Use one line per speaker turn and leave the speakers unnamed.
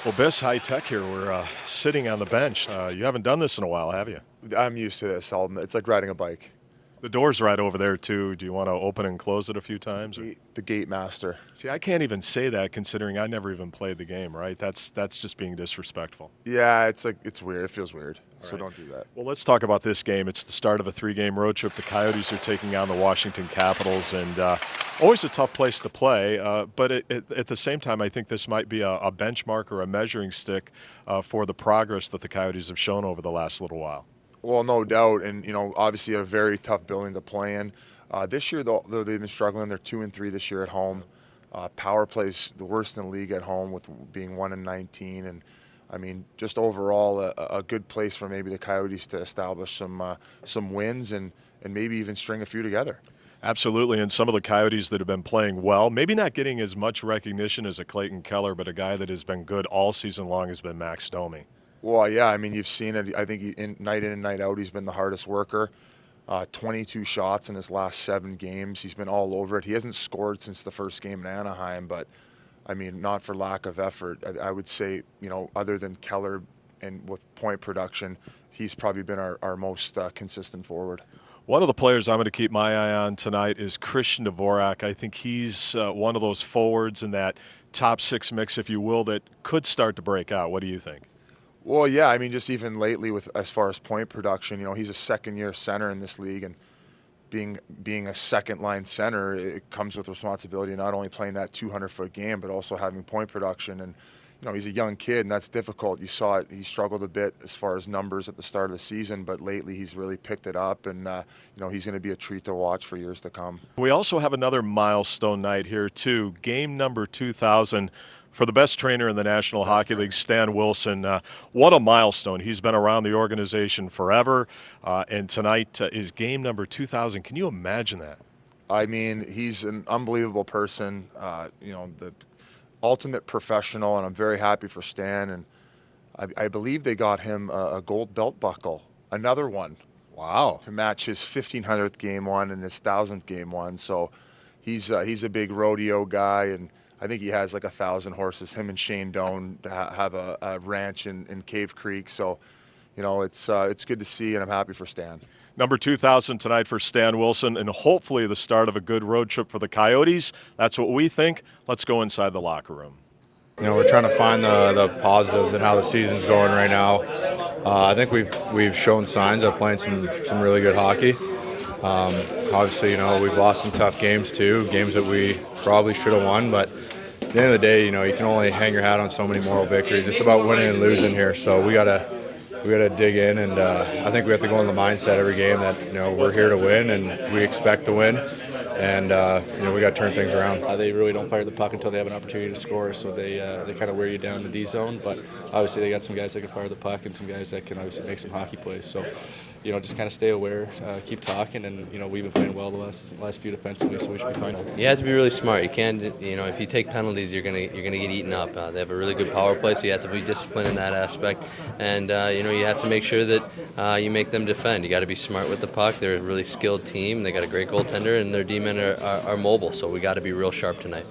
Well, Biss, high tech here. We're sitting on the bench. You haven't done this in a while, have you?
I'm used to this. It's like riding a bike.
The door's right over there, too. Do you want to open and close it a few times? Or?
The gate master.
See, I can't even say that considering I never even played the game, right? That's just being disrespectful.
Yeah, it's weird. It feels weird. So
right.
don't do that.
Well, let's talk about this game. It's the start of a 3-game road trip. The Coyotes are taking on the Washington Capitals, and always a tough place to play. But at the same time, I think this might be a benchmark or a measuring stick for the progress that the Coyotes have shown over the last little while.
Well, no doubt, and obviously a very tough building to play in. This year, though they've been struggling, they're 2-3 this year at home. Power play's the worst in the league at home, with being 1-19, and I mean, just overall a good place for maybe the Coyotes to establish some wins and maybe even string a few together.
Absolutely, and some of the Coyotes that have been playing well, maybe not getting as much recognition as a Clayton Keller, but a guy that has been good all season long has been Max Domi.
Well, yeah, I mean, you've seen it. I think night in and night out, he's been the hardest worker. 22 shots in his last 7 games. He's been all over it. He hasn't scored since the first game in Anaheim, but, I mean, not for lack of effort. I would say, other than Keller and with point production, he's probably been our most consistent forward.
One of the players I'm going to keep my eye on tonight is Christian Dvorak. I think he's one of those forwards in that top 6 mix, if you will, that could start to break out. What do you think?
Well, yeah, I mean, just even lately with as far as point production, he's a second-year center in this league, and being a second-line center, it comes with responsibility, not only playing that 200-foot game, but also having point production. And he's a young kid, and that's difficult. You saw it; he struggled a bit as far as numbers at the start of the season, but lately he's really picked it up, and he's going to be a treat to watch for years to come. We
also have another milestone night here too. Game number 2,000. For the best trainer in the National Hockey League, Stan Wilson. What a milestone. He's been around the organization forever, and tonight is game number 2,000. Can you imagine that?
I mean, he's an unbelievable person, the ultimate professional, and I'm very happy for Stan. And I believe they got him a gold belt buckle, another one.
Wow.
To match his 1,500th game one and his 1,000th game one. So he's a big rodeo guy, and I think he has like 1,000 horses. Him and Shane Doan have a ranch in Cave Creek. So, it's good to see, and I'm happy for Stan.
Number 2,000 tonight for Stan Wilson, and hopefully the start of a good road trip for the Coyotes. That's what we think. Let's go inside the locker room.
We're trying to find the positives in how the season's going right now. I think we've shown signs of playing some really good hockey. Obviously, we've lost some tough games too, games that we probably should have won, but at the end of the day, you can only hang your hat on so many moral victories. It's about winning and losing here, so we gotta dig in, and I think we have to go in the mindset every game that we're here to win and we expect to win, and we got to turn things around.
They really don't fire the puck until they have an opportunity to score, so they kind of wear you down in the D zone. But obviously they got some guys that can fire the puck and some guys that can obviously make some hockey plays. So just kind of stay aware, keep talking, and we've been playing well the last few defensively, so we should be fine.
You have to be really smart. You can't, if you take penalties, you're gonna get eaten up. They have a really good power play, so you have to be disciplined in that aspect, and you have to make sure that you make them defend. You got to be smart with the puck. They're a really skilled team. They got a great goaltender, and their D-men are mobile, so we got to be real sharp tonight.